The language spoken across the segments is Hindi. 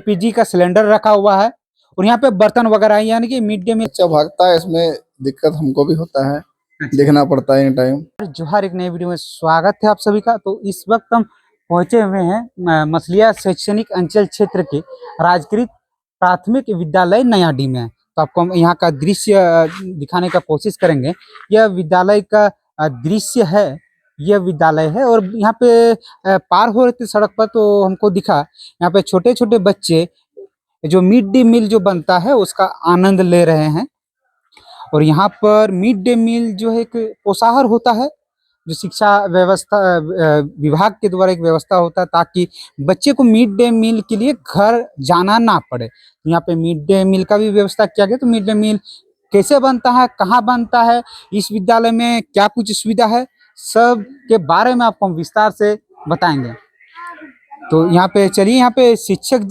एलपीजी का सिलेंडर रखा हुआ है और यहाँ पे बर्तन वगैरह है, यानी कि मिड डे मील। बच्चा भागता है, इसमें दिक्कत हमको भी होता है, देखना पड़ता है इन टाइम। जोहार, एक नई वीडियो में स्वागत है आप सभी का। तो इस वक्त हम पहुंचे हुए हैं मसलिया शैक्षणिक अंचल क्षेत्र के राजकीय प्राथमिक विद्यालय नयाडी में। तो आपको हम यहाँ का दृश्य दिखाने का कोशिश करेंगे। यह विद्यालय का दृश्य है, यह विद्यालय है और यहाँ पे पार हो रहे थे सड़क पर तो हमको दिखा यहाँ पे छोटे छोटे बच्चे जो मिड डे मील जो बनता है उसका आनंद ले रहे हैं। और यहाँ पर मिड डे मील जो है एक पोषाहार होता है, जो शिक्षा व्यवस्था विभाग के द्वारा एक व्यवस्था होता है ताकि बच्चे को मिड डे मील के लिए घर जाना ना पड़े। यहाँ पे मिड डे मील का भी व्यवस्था किया गया। तो मिड डे मील कैसे बनता है, कहाँ बनता है, इस विद्यालय में क्या कुछ सुविधा है, सब के बारे में आपको हम विस्तार से बताएंगे। तो यहाँ पे चलिए, यहाँ पे शिक्षक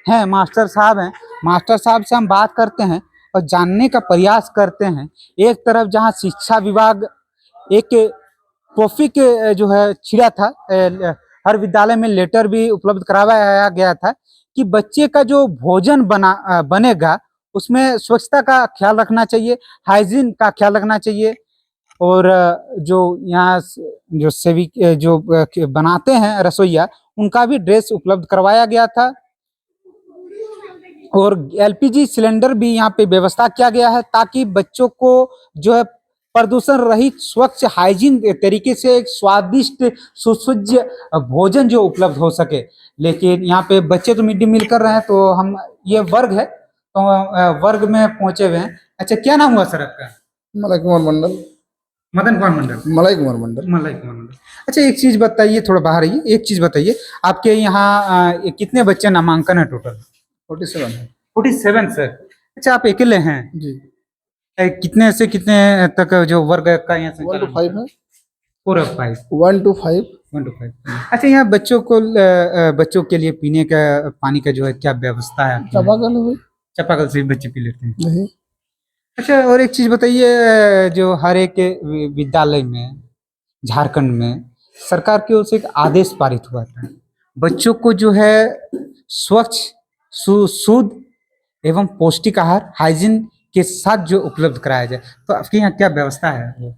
हैं, मास्टर साहब हैं। मास्टर साहब से हम बात करते हैं और जानने का प्रयास करते हैं। एक तरफ जहाँ शिक्षा विभाग एक टॉपिक जो है छिड़ा था, हर विद्यालय में लेटर भी उपलब्ध करवाया गया था कि बच्चे का जो भोजन बनेगा उसमें स्वच्छता का ख्याल रखना चाहिए, हाइजीन का ख्याल रखना चाहिए। और जो यहाँ जो सेविक जो बनाते हैं रसोईया, उनका भी ड्रेस उपलब्ध करवाया गया था। और एलपीजी सिलेंडर भी यहाँ पे व्यवस्था किया गया है ताकि बच्चों को जो है प्रदूषण रहित स्वच्छ हाइजीन तरीके से एक स्वादिष्ट सुसज्ज भोजन जो उपलब्ध हो सके। लेकिन यहाँ पे बच्चे तो मिड डे मील कर रहे हैं, तो हम ये वर्ग है तो वर्ग में पहुंचे हुए हैं। अच्छा, क्या नाम हुआ सर आपका? मलाई कुमार मंडल। मदन कुमार मंडल। मलाई कुमार मंडल। मलाई कुमार मंडल। अच्छा, एक चीज बताइए, थोड़ा बाहर आइए, एक चीज बताइए, आपके यहाँ कितने बच्चे नामांकन है टोटल? 47 है। 47 सर। अच्छा, आप अकेले हैं जी। कितने से कितने तक जो वर्ग का यहाँ 1 to 5 है। 4 of 5। 1 to 5। 1 to 5। अच्छा, यहाँ बच्चों के लिए पीने का पानी का जो है क्या व्यवस्था है? चापाकल है। चापाकल से बच्चे पी लेते हैं? नहीं। अच्छा, और एक चीज बताइए, जो हर एक विद्यालय में झारखंड में सरकार की ओर से एक आदेश पारित हुआ था, बच्चों को जो है स्वच्छ शुद्ध एवं पौष्टिक आहार हाइजीन के साथ जो उपलब्ध कराया जाए। तो आपके यहाँ क्या व्यवस्था है?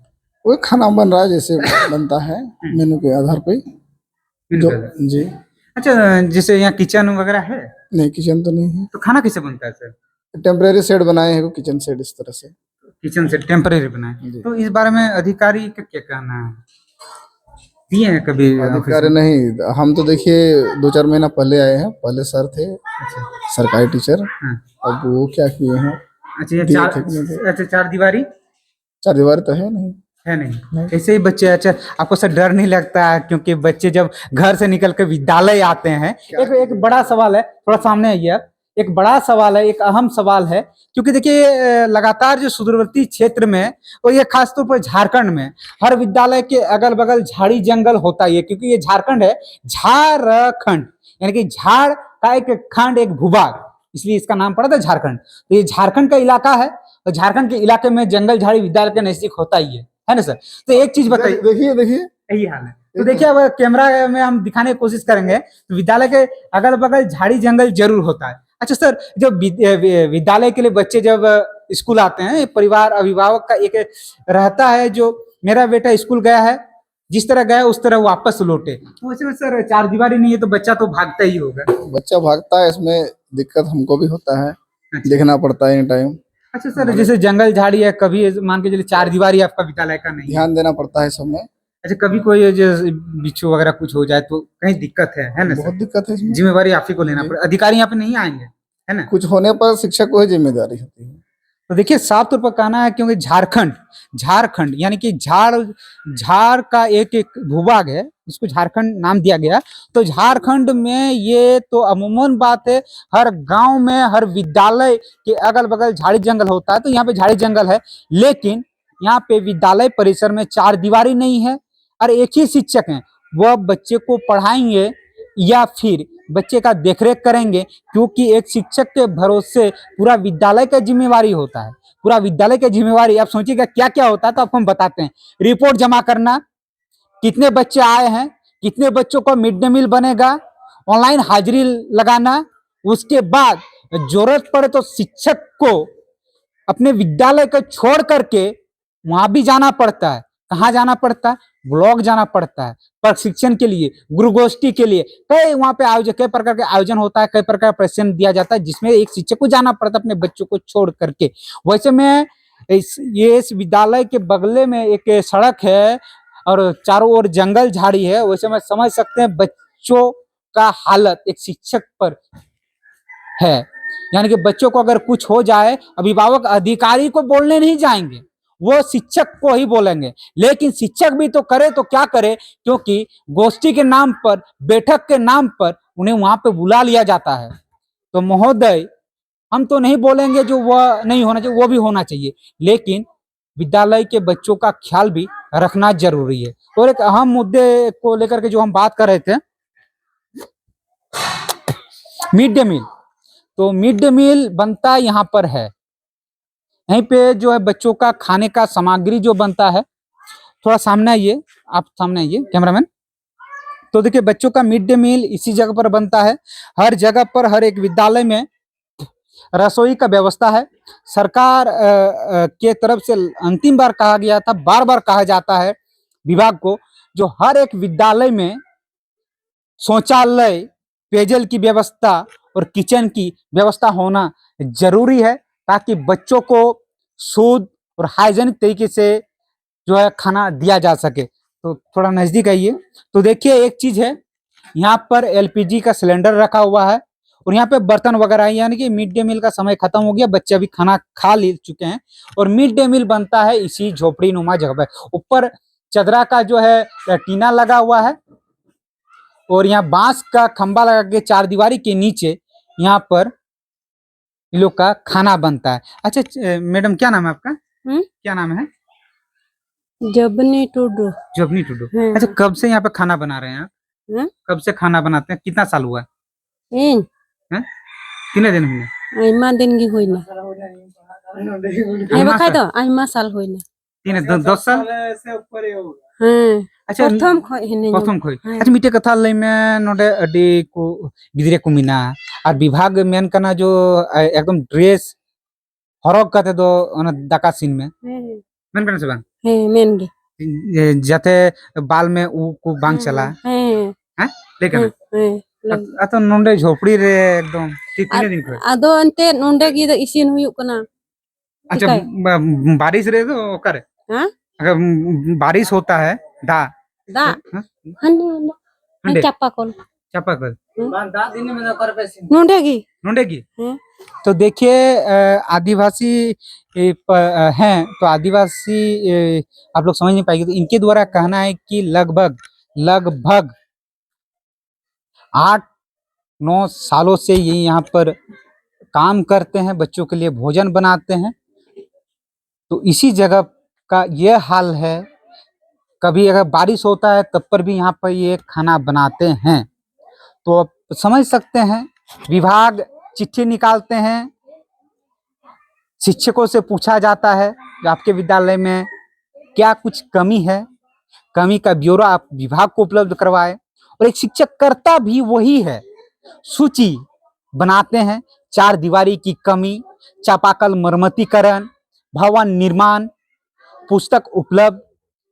वो खाना बन रहा है जैसे बनता है मेनू के आधार पे जो। जी। अच्छा, जैसे यहाँ किचन वगैरह है? नहीं, किचन तो नहीं है। तो खाना कैसे बनता है सर? टेम्परेरी शेड बनाए हैं, किचन शेड इस तरह से। किचन से टेम्परेरी बनाए। तो इस बारे में अधिकारी का क्या कहना है? दिए हैं कभी? अधिकारी नहीं, हम तो देखिए 2-4 महीना पहले आए हैं, पहले सर थे। अच्छा। सरकारी टीचर। हाँ। अब वो क्या किए हैं? अच्छा, चार दीवारी? 4 दीवार तो है नहीं। है नहीं। ऐसे ही बच्चे। अच्छा, आपको सर डर नहीं लगता है? क्योंकि बच्चे जब घर से निकल कर विद्यालय आते हैं, एक बड़ा सवाल है, थोड़ा सामने आइए आप। एक बड़ा सवाल है, एक अहम सवाल है, क्योंकि देखिए लगातार जो सुदूरवर्ती क्षेत्र में और ये खासतौर पर झारखंड में हर विद्यालय के अगल बगल झाड़ी जंगल होता ही है, क्योंकि ये झारखंड है, झारखंड यानी कि झाड़ का एक खंड, एक भूभाग, इसलिए इसका नाम पड़ा था झारखंड। तो ये झारखंड का इलाका है और झारखंड के इलाके में जंगल झाड़ी विद्यालय के नजदीक होता ही है ना सर? तो एक चीज बताइए। देखिए यही हाल है। तो देखिए, अब कैमरा में हम दिखाने की कोशिश करेंगे, तो विद्यालय के अगल बगल झाड़ी जंगल जरूर होता है। अच्छा सर, जब विद्यालय के लिए बच्चे जब स्कूल आते हैं, परिवार अभिभावक का एक रहता है जो मेरा बेटा स्कूल गया है, जिस तरह गया उस तरह वापस लौटे। तो वैसे में सर चार दीवारी नहीं है तो बच्चा तो भागता ही होगा। बच्चा भागता है, इसमें दिक्कत हमको भी होता है। अच्छा। देखना पड़ता है इन टाइम। अच्छा सर, जैसे जंगल झाड़ी है, कभी मान के चलिए चार दीवारी आपका विद्यालय का नहीं, ध्यान देना पड़ता है सब में। अच्छा, कभी कोई बिच्छू वगैरह कुछ हो जाए तो कहीं दिक्कत है ना? बहुत दिक्कत है इसमें। जिम्मेवारी आप ही को लेना पड़े, अधिकारी यहाँ पे नहीं आएंगे, है ना? कुछ होने पर शिक्षक को ही जिम्मेदारी होती है। तो देखिए, साफ तौर पर कहना है, क्योंकि झारखंड यानी कि झाड़ का एक भूभाग है, इसको झारखंड नाम दिया गया। तो झारखंड में ये तो अमूमन बात है, हर गांव में हर विद्यालय के अगल बगल झाड़ी जंगल होता है। तो यहाँ पे झाड़ी जंगल है, लेकिन यहाँ पे विद्यालय परिसर में चार दीवारी नहीं है और एक ही शिक्षक हैं, वह बच्चे को पढ़ाएंगे या फिर बच्चे का देखरेख करेंगे, क्योंकि एक शिक्षक के भरोसे पूरा विद्यालय का जिम्मेवारी होता है। पूरा विद्यालय की जिम्मेवारी, आप सोचिएगा क्या क्या होता है, तो आपको हम बताते हैं। रिपोर्ट जमा करना, कितने बच्चे आए हैं, कितने बच्चों को मिड डे मील बनेगा, ऑनलाइन हाजिरी लगाना, उसके बाद जरूरत पड़े तो शिक्षक को अपने विद्यालय को छोड़ करके वहां भी जाना पड़ता है। कहाँ जाना पड़ता है? ब्लॉक जाना पड़ता है प्रशिक्षण के लिए, गुरु गोष्ठी के लिए। कई वहां पे आयोजन, कई प्रकार के आयोजन होता है, कई प्रकार का प्रशिक्षण दिया जाता है, जिसमें एक शिक्षक को जाना पड़ता है अपने बच्चों को छोड़ करके। वैसे में इस विद्यालय के बगले में एक सड़क है और चारों ओर जंगल झाड़ी है। वैसे में समझ सकते हैं बच्चों का हालत एक शिक्षक पर है। यानी कि बच्चों को अगर कुछ हो जाए, अभिभावक अधिकारी को बोलने नहीं जाएंगे, वो शिक्षक को ही बोलेंगे। लेकिन शिक्षक भी तो करे तो क्या करे, क्योंकि गोष्ठी के नाम पर, बैठक के नाम पर उन्हें वहां पे बुला लिया जाता है। तो महोदय, हम तो नहीं बोलेंगे जो वह नहीं होना चाहिए, वो भी होना चाहिए, लेकिन विद्यालय के बच्चों का ख्याल भी रखना जरूरी है। और एक अहम मुद्दे को लेकर के जो हम बात कर रहे थे, मिड डे मील। तो मिड डे मील बनता यहाँ पर है, यहीं पे जो है बच्चों का खाने का सामग्री जो बनता है। थोड़ा सामने आइए, आप सामने आइए कैमरामैन। तो देखिए बच्चों का मिड डे मील इसी जगह पर बनता है। हर जगह पर, हर एक विद्यालय में रसोई का व्यवस्था है। सरकार के तरफ से अंतिम बार कहा गया था, बार बार कहा जाता है विभाग को, जो हर एक विद्यालय में शौचालय, पेयजल की व्यवस्था और किचन की व्यवस्था होना जरूरी है, ताकि बच्चों को शुद्ध और हाइजेनिक तरीके से जो है खाना दिया जा सके। तो थोड़ा नजदीक आइए। तो देखिए एक चीज है, यहाँ पर एलपीजी का सिलेंडर रखा हुआ है और यहाँ पे बर्तन वगैरह है। यानी कि मिड डे मील का समय खत्म हो गया, बच्चे अभी खाना खा ले चुके हैं और मिड डे मील बनता है इसी झोपड़ी नुमा जगह पर। ऊपर चदरा का जो है टीना लगा हुआ है और यहाँ बांस का खंबा लगा के चार दीवारी के नीचे यहाँ पर इन लोग का खाना बनता है। अच्छा मैडम, क्या नाम है आपका? क्या नाम है? जबनी टुडू। जबनी टुडू। हाँ। अच्छा, कब से यहाँ पे खाना बना रहे हैं आप? हाँ? कब से खाना बनाते हैं? कितना साल हुआ है? इन हैं? कितने दिन हुए? आइमा दिन की होइना आइमा बखाय साल? तो आइमा साल होइना। 10 साल? हाँ अच्छा, प्रथम खोय हेने प्रथम खोय। हाँ। अच्छा, मिटे कथा लई में नोडे अडी को गिदरे को मिना और विभाग मेन कना जो एकदम ड्रेस हरक कते दो ओना दाका सीन में मेन कना से बांग मेन गे जाते बाल में ऊ को बांग चला हैं लेकिन अतो नोंडे झोपड़ी रे एकदम ठीक किने दिन खोय। आदो अंते नोंडे गी इसिन हुयुक कना। अच्छा, बारिश रे तो ओकर हाँ? अगर बारिश होता है दा दा हाँ? हन्ने हंडे चापा कॉल चापाकल नोंडे गी नोंडे की। हाँ? तो देखिए आदिवासी हैं, तो आदिवासी आप लोग समझ नहीं पाएंगे। तो इनके द्वारा कहना है कि लगभग 8-9 सालों से ये यहाँ पर काम करते हैं, बच्चों के लिए भोजन बनाते हैं। तो इसी जगह का ये हाल है, कभी अगर बारिश होता है तब पर भी यहाँ पर ये खाना बनाते हैं। तो आप समझ सकते हैं, विभाग चिट्ठी निकालते हैं, शिक्षकों से पूछा जाता है कि आपके विद्यालय में क्या कुछ कमी है, कमी का ब्यौरा आप विभाग को उपलब्ध करवाए। और एक शिक्षक करता भी वही है, सूची बनाते हैं, चार दीवारी की कमी, चापाकल मरम्मतीकरण, भवन निर्माण, पुस्तक उपलब्ध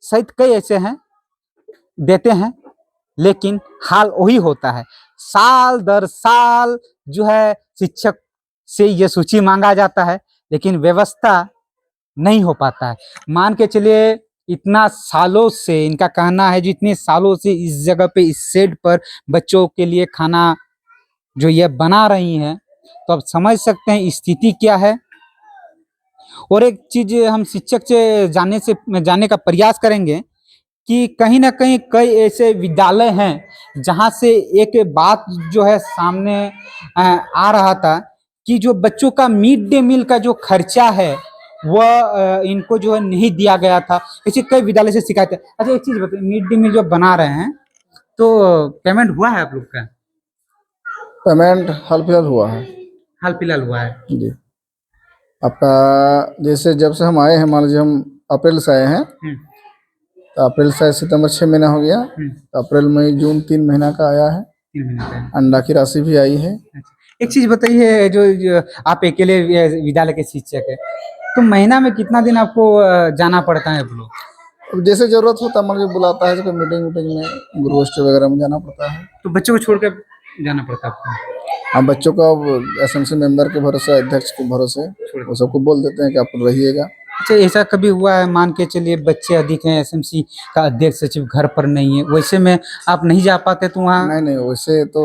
सहित कई ऐसे हैं देते हैं। लेकिन हाल वही होता है, साल दर साल जो है शिक्षक से ये सूची मांगा जाता है, लेकिन व्यवस्था नहीं हो पाता है। मान के चलिए इतना सालों से, इनका कहना है जितने सालों से इस जगह पे, इस शेड पर बच्चों के लिए खाना जो ये बना रही हैं, तो आप समझ सकते हैं स्थिति क्या है। और एक चीज हम शिक्षक से जानने का प्रयास करेंगे कि कहीं ना कहीं कई ऐसे विद्यालय हैं जहां से एक बात जो है सामने आ रहा था कि जो बच्चों का मिड डे मील का जो खर्चा है वह इनको जो है नहीं दिया गया था। ऐसे कई विद्यालय से शिकायत है। अच्छा, एक चीज बताइए, मिड डे मील जो बना रहे हैं तो पेमेंट हुआ है आप लोग का? पेमेंट हाल फिलहाल हुआ है हाल फिलहाल हुआ है जी। आपका जैसे जब से हम आए हैं, मान लीजिए हम अप्रैल से आए हैं, तो अप्रैल से सितंबर 6 महीना हो गया, तो अप्रैल मई जून 3 महीना का आया है। 3 महीने का है। अंडा की राशि भी आई है। अच्छा, एक चीज बताइए, जो आप अकेले विद्यालय के शिक्षक है, तो महीना में कितना दिन आपको जाना पड़ता है आप लोग? अब जैसे जरूरत होता है मान लीजिए बुलाता है, जैसे मीटिंग मीटिंग में गुरुगोष्ठी वगैरह में जाना पड़ता है। तो बच्चों को छोड़कर जाना पड़ता है आपको? हम बच्चों को अब एसएमसी मेंबर के भरोसे, अध्यक्ष के भरोसे वो सबको बोल देते हैं कि आप रहिएगा। अच्छा, ऐसा कभी हुआ है, मान के चलिए बच्चे अधिक हैं, एसएमसी का अध्यक्ष सचिव घर पर नहीं है, वैसे में आप नहीं जा पाते तो वहाँ? नहीं नहीं, वैसे तो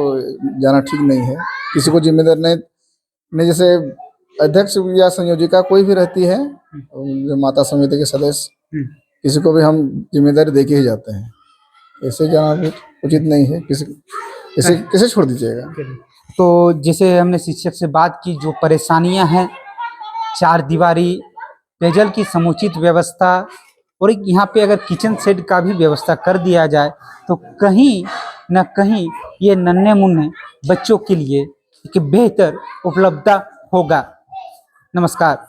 जाना ठीक नहीं है। किसी को जिम्मेदार नहीं जैसे अध्यक्ष या संयोजिका कोई भी रहती है, जो माता समिति के सदस्य, किसी को भी हम जिम्मेदारी दे के ही जाते हैं। ऐसे जाना भी उचित नहीं है। किसी कैसे छोड़ दीजिएगा। तो जैसे हमने शिक्षक से बात की, जो परेशानियां हैं, चार दीवारी, पेयजल की समुचित व्यवस्था, और एक यहाँ पे अगर किचन सेट का भी व्यवस्था कर दिया जाए तो कहीं न कहीं ये नन्हे मुन्ने बच्चों के लिए एक बेहतर उपलब्धता होगा। नमस्कार।